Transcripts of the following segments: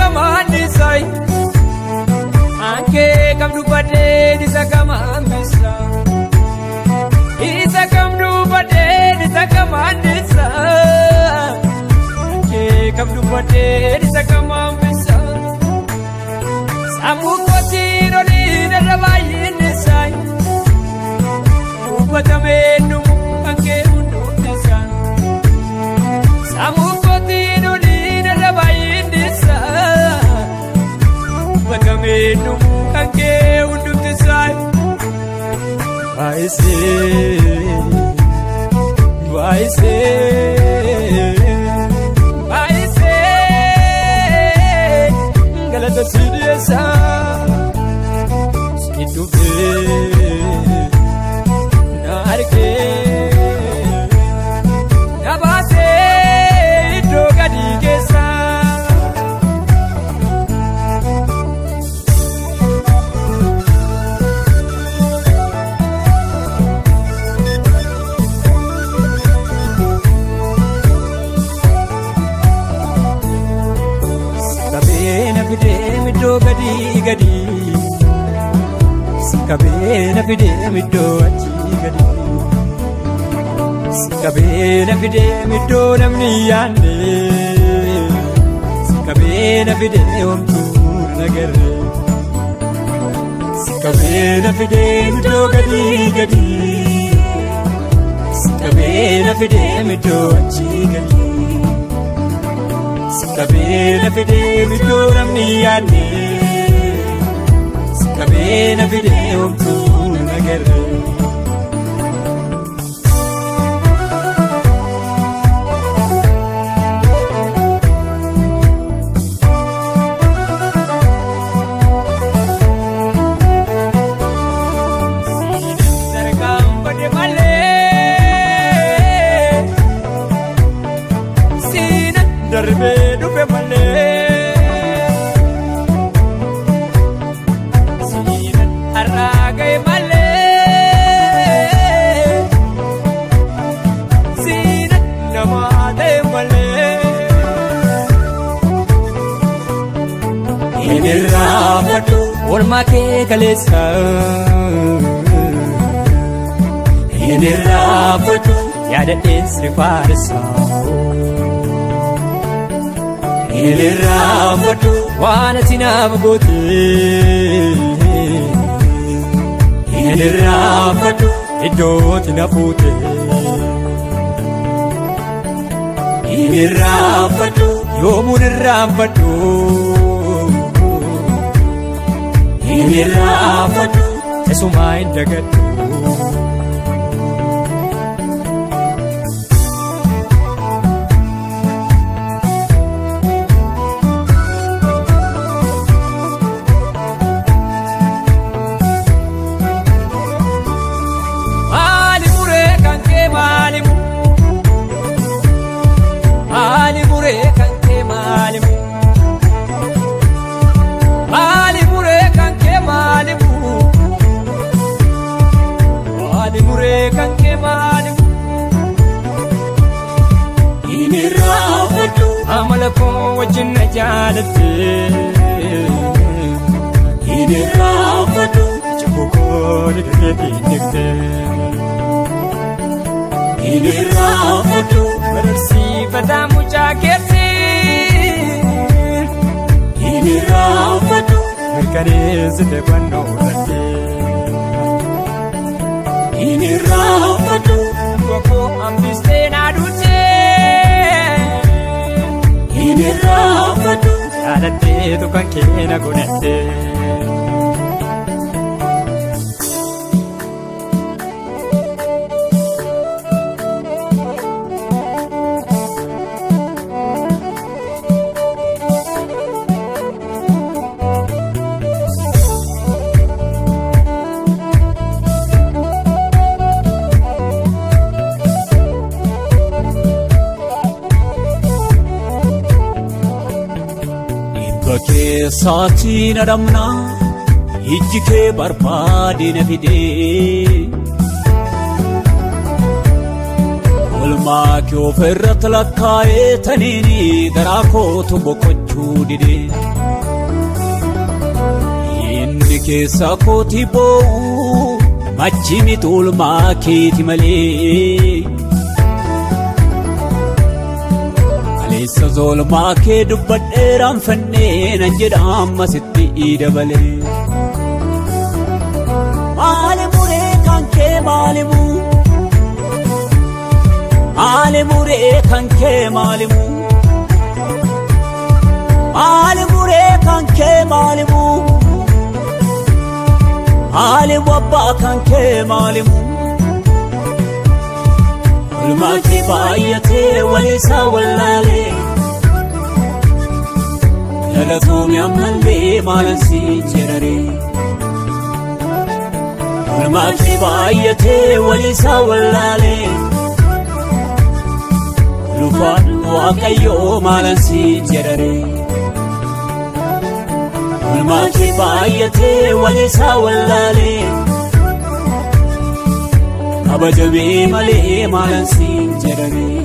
kamandisai anke kam dubade disa kamambisa isa kam dubade disa kamandisa anke kam dubade disa kamambisa samu kotiro ni narabayindisai ubatamenu anke undundisa samu kotiro ni narabayindisa ubatamenu anke undundisa vai ser galata sidiasa sidu be narke nabase dogadi kesa gadi sikabena fide middo achi gadi sikabena fide middo namni yande sikabena fide omtu nagare sikabena fide middo gadi sikabena fide middo achi gadi sikabena fide middo namni yande kabena video tu nagare sargam pade male sina darbe dupe male Orma ke kalesa Inirafatu yada isri farsa Inirafatu wana tinabagoti Inirafatu iddo tinafute Inirafatu yomunirafatu Inirafatu esumai dagatu Amalako wajin najalate Inirafatu chabuko diketi dikte Inirafatu bersi padamu jaketi Inirafatu berkare sete panorate Inirafatu koko ambiste nadute Inirafatu adate tu kan kena gunate Saati nadamna ijji kee barbaade na fide Olmaa kee ofirratti lakkaa'ee taniini garaa kootu boqochuu dide. Inni keessa kooti boo'u machi miti olmaa keeti malee. Aleessa zolmaa kee dubbadheeraan fannee nan jedha amma sitti dabalee. Maali muree kan kee maalimu? Maali muree kan kee maalimu? Maali muree kan kee maalimu? Maali wabbaa kan kee maalimu? Olmaa kee baay'atee walisaa wallaalee. Galatoomii ammallee maalan si jedharee. Olmaa kee baay'atee walisaa wallaalee. Lufaan Waaqayyoo maalan si jedharee. Olmaa kee baay'atee walisaa wallaalee. Kabajamee malee maalan si jedharee.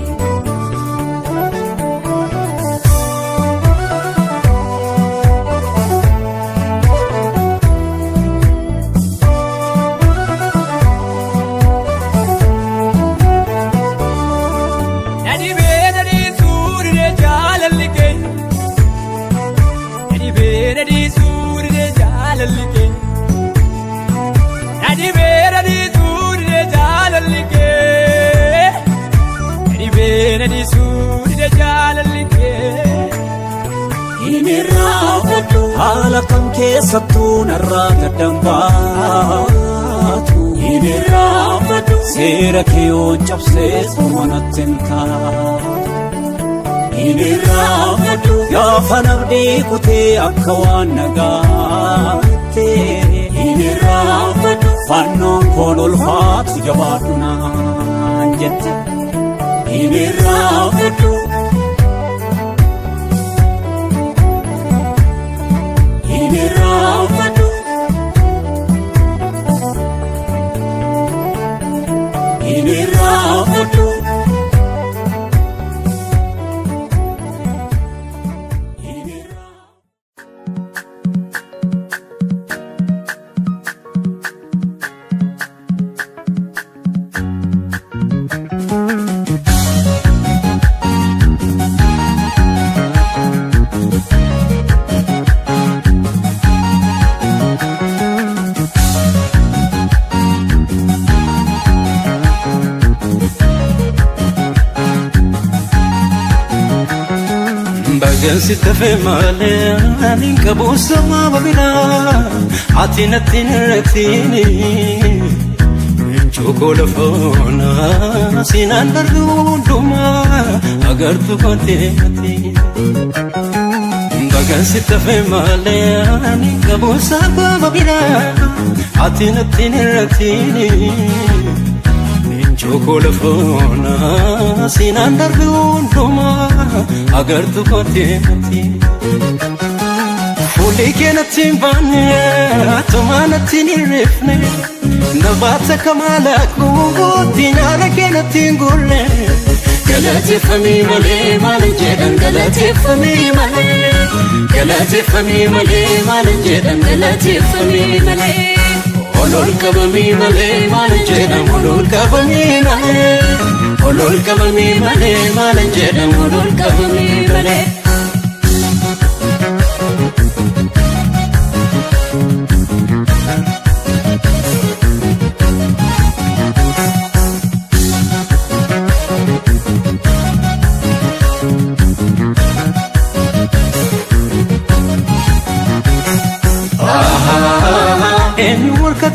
Haala kan keessattuu narraa gaddambaatu. Inni raafatu seera kee yoo cabsee manatti hin taatu. Inni raafatu gaafa nabdii kutee akka waan nagaattee. Inni raafatu fannoon koon ulfaatu jabaadhu naan jette. Inni raafatu. Sitte female aninka busama babina atinatin retini chokola fona sinandar duma agartu konteti bagan sitte female aninka busama babina atinatin retini chokola fona sinandar duma agartu konteti fuli kenatin bane atomanatin irifne nabata kamala kutina kenatin gulle galati fami male malanjedan galati fami male galati fami male malanjedan galati fami male olol kabami male malanjedan olol kabami male olol kabami male malanjedan olol kabami male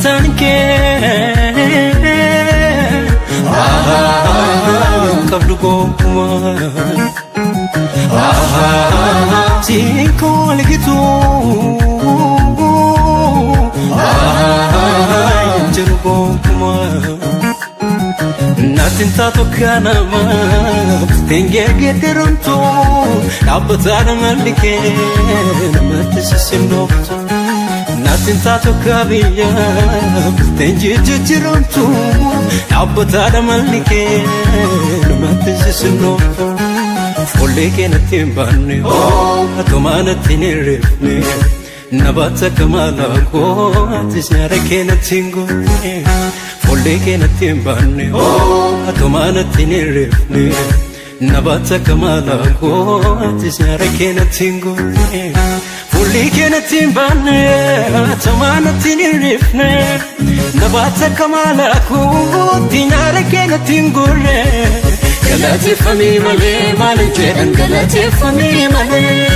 Tanke kabdu goma tinko ligitu jeru goma natin tato kanama tenge gederonto abtana malike namatisindo Natin tato kabiya Tenji jijjiramtu Dhaabbataa mallike Namatti sisino Fuullee keenatti hin baanne Atumaa natti hin hirrifne Nabaata kamala koo Atis nyaara keenatti hin goone Fuullee keenatti hin baanne Atumaa natti hin hirrifne Nabaata kamala koo Atis nyaara keenatti hin goone Fuullee keenatti hin baanne Atumaa natti hin hirrifne Nabaata kamala koo Atis nyaara keenatti hin goone Galateeffamii malee maal jedhan galateeffamii malee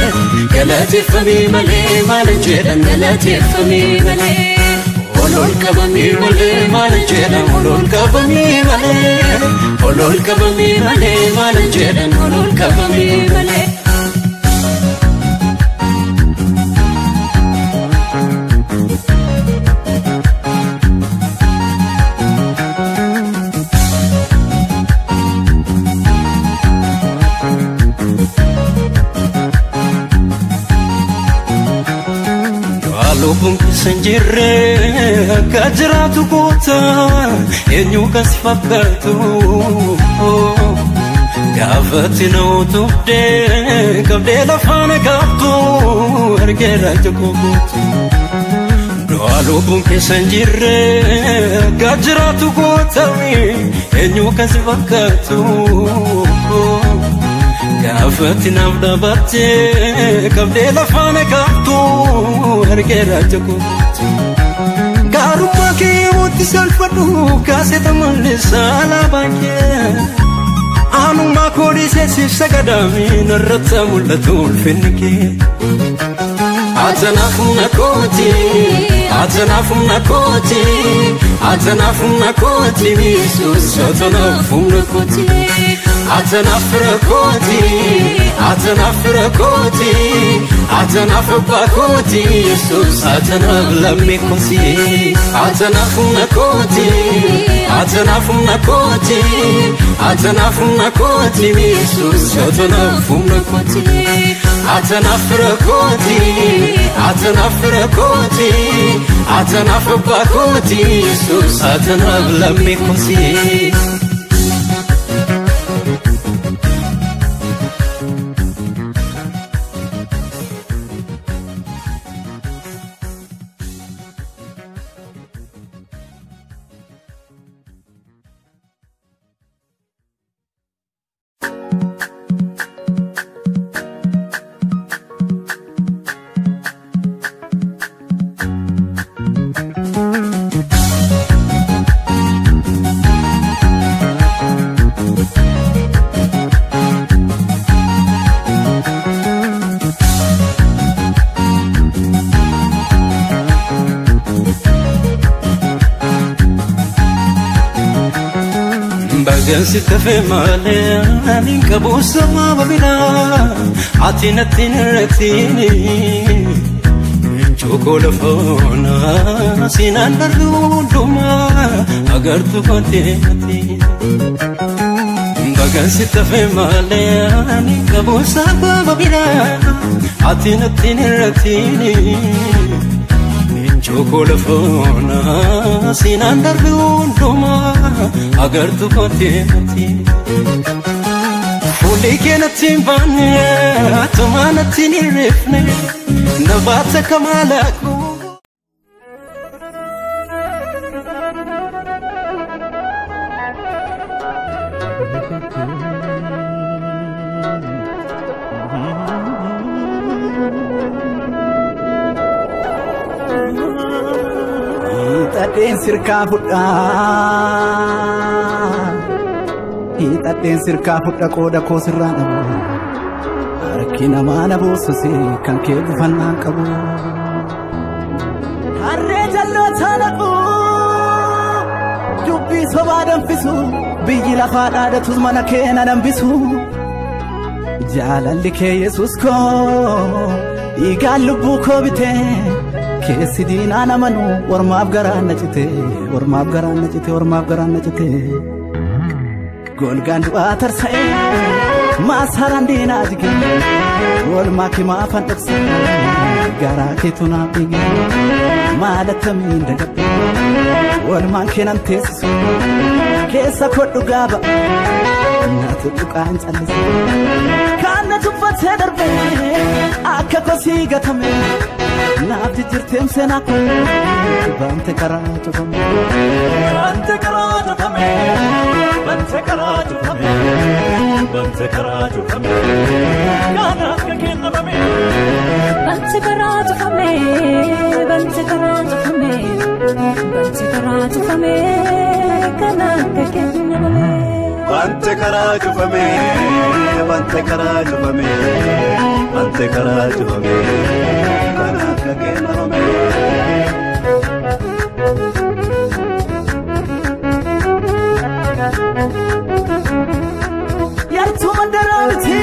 Galateeffamii malee maal jedhan galateeffamii malee Olol qabamii malee maal jedhan olol qabamii malee Olol qabamii malee maal jedhan olol qabamii malee Lubbuun keessa hin jirre akka jiraatu goota eenyu kas fakkaatu gaafatti na utubdee qabdee lafaan qabdu argeera tokko gootu lubbuun keessa hin jirre akka jiraatu goota eenyu kas fakkaatu Gaafatti naaf dhaabbattee qabdee lafaan qabdu argeera tokkotti Gaarummaa kee mootti salphadhu kaaseta mul'isaa alaabaan kee Aanummaa koo dhiisee siif sagadaamii narratti mul'atu ulfinni kee Atanaaf humna kooti Atanaaf humna kooti Atanaaf humna kooti Yesuus atanaaf humna kooti Atanaaf rakkooti Atanaaf rakkooti Atanaaf abbaa kooti Yesuus atanaaf lammii kooti Atanaaf humna kooti Atanaaf humna kooti Atanaaf humna kooti Yesuus atanaaf humna kooti Atanaaf rakkooti Atanaaf rakkooti Atanaaf abbaa kooti Yesuus atanaaf lammii kooti Gansi tafe male anin kabusa mabila atinattin ratini chokola fona sinan daruduma agartu konteti Gansi tafe male anin kabusa mabila atinattin ratini Chokola fona sinan daruduma agartu konteti Fuullee keenatti hin baanne atumaa natti hin hirrifne nabaata kamala koo Hidhateen sirkaa fudha qooda koo sirraa dhabu harki namaa na boossise kan kee gufannaan qabu harree jalloota naqu dubbii sobaa danfisu biyyi lafaa dhaadatus mana kee na dambisu jaalalli kee Yesuus koo dhiigaan lubbuu koo bitee keessi diinaan amanu ormaaf garaan na cite ormaaf garaan na cite ormaaf garaan na cite Golgaan du'aa tarsa'e maasaraan diinaa jige wal maakimaa fandhaqsa garaa keetu naaf dhige مالتمين دقب والمان كنن تيسس كيسا كودو غابا ناتوك عن تلس كان تفت دربي اكا كوسي غتمي نابتي جرتم سناكو بانت كراتو فمي بانت كراتو فمي بانت كراتو فمي بانت كراتو فمي كانا كينا فمي بانت كراتو فمي بانت كراتو فمي بانت كراتو فمي كانا كينا فمي بانت كراتو فمي بانت كراتو فمي بانت كراتو فمي كانا كينا فمي يرتو من درامتي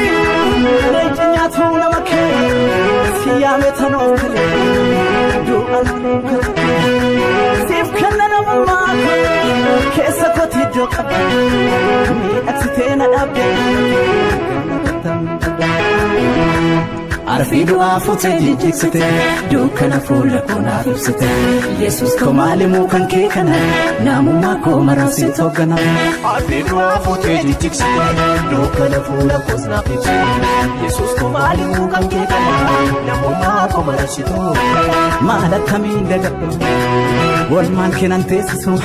ليجنياتو لمكي سيامي تنوكلي دو أنوكلي سيف كننا مماك كيسا كوتي جوكب مي أكسيتين أبدي عرفي دعا فوتي جيكستي دوكنا فولا كونا فبستي يسوس كمالي موكن كيكنا نامو ماكو مراسي توقنا عرفي دعا فوتي جيكستي دوكنا فولا كونا فبستي يسوس كمالي موكن كيكنا نامو ماكو مراسي توقنا مالك همين دقب والمان كنن تيسسو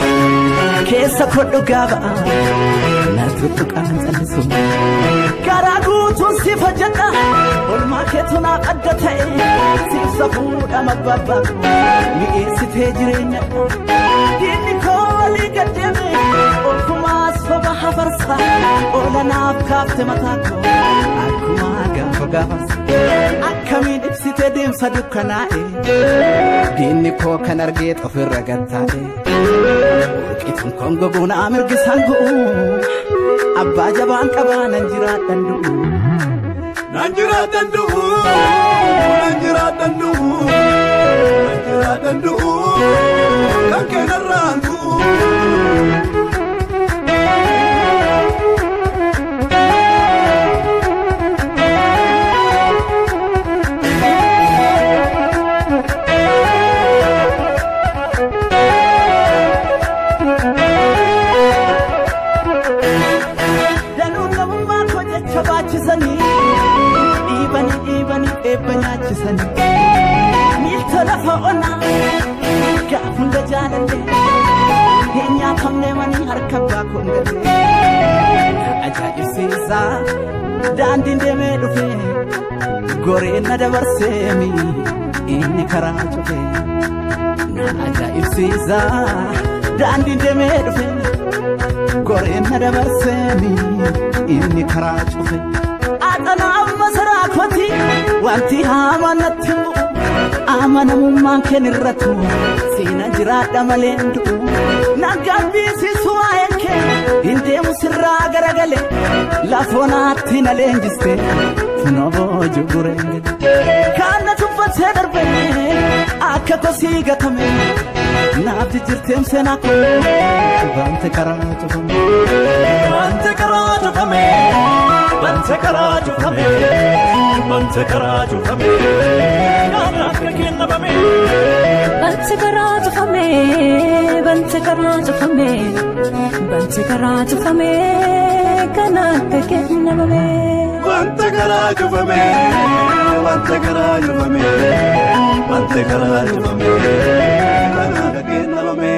كيسا كودو غابا ناتوك أنتلسو كاراغوتو سيفا جنة والما كيتونا قدتي سيف سفود أما بابا مئيسي تجرين ديني كولي قدمي وكما صباح فرصة ولنا بكافت متاكو أكما قنفو قفص أكمين إبسي تديم صدقنائي ديني كو كنرقيت أفر رقدتائي وكيتن كونغو بونا أمر قسانغو أبا جبان كبا ننجرات دندو ننجرات دندو ننجرات دندو ننجرات دندو لكن الرانكو Miltolafona gafunda jalande henya kamne mani harkaba kongade ajaib sisa dandinde me dufe gore na dabarsemi inni karachufe na ajaib sisa dandinde me dufe gore na dabarsemi inni karachufe atana masara khoti wanti hamanatu amana mumman kenirratu sina jirada malendu nagambi sisuayenke inde musirra garagale lafona tina lenjiste funobo jugurenge kana tufate darbe akako sigatame nabti jirtem senako bante karatu fame bante karatu fame bante karatu fame bante karatu fame kana kekina fame bante karatu fame bante karatu fame bante karatu fame kana kekina fame bante karatu fame bante karatu fame bante karatu fame kana kekina fame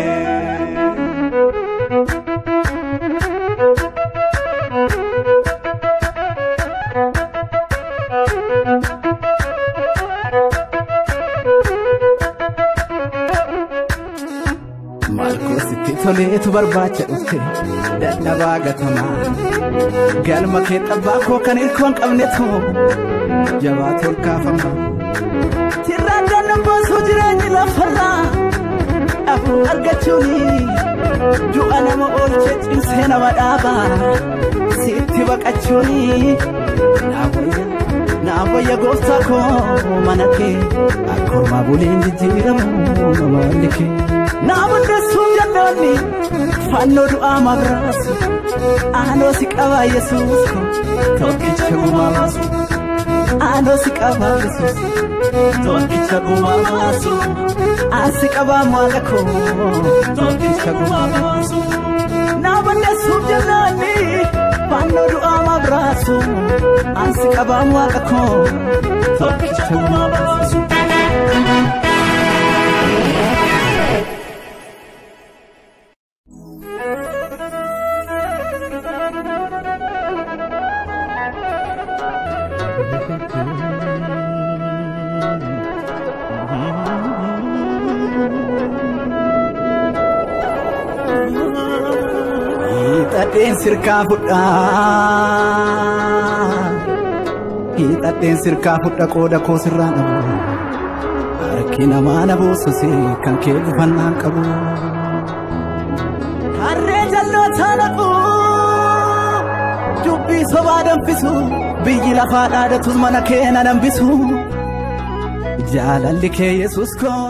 toleetu barbaacha dhufte dadhabaa gatamaa galma kee xabbaa koo kan ilkoon qabnetu jabaa tol kaafama tirraan dannan baasuu jireenyi lafarraa afur argachuuni du'a nama oolchee cimsee nama dhaabaa sitti baqachuuni naawayya gooftaa koo mana kee akkormaa buleen jijjiiramu namaalli kee naamundessuun jannanni fannoo du'aa mabraasu aanoo si qabaa yesuus ko tokkicha gumaa baasu aanoo si qabaa yesuus tokkicha gumaa baasu Asi qabamu alako tokkicha gumaasu Naabanda suujanani Panno du'a mabraasu Asi qabamu alako tokkicha gumaasu Hidhateen sirkaa fudha qooda koo sirraan dhabu harki namaa na boosose kan kee gufannaan qabu harree jallootaa naqu dubbii sobaa danfisu biyyi lafaa dhaadatus mana kee na dambisu jaalalli kee Yesuus koo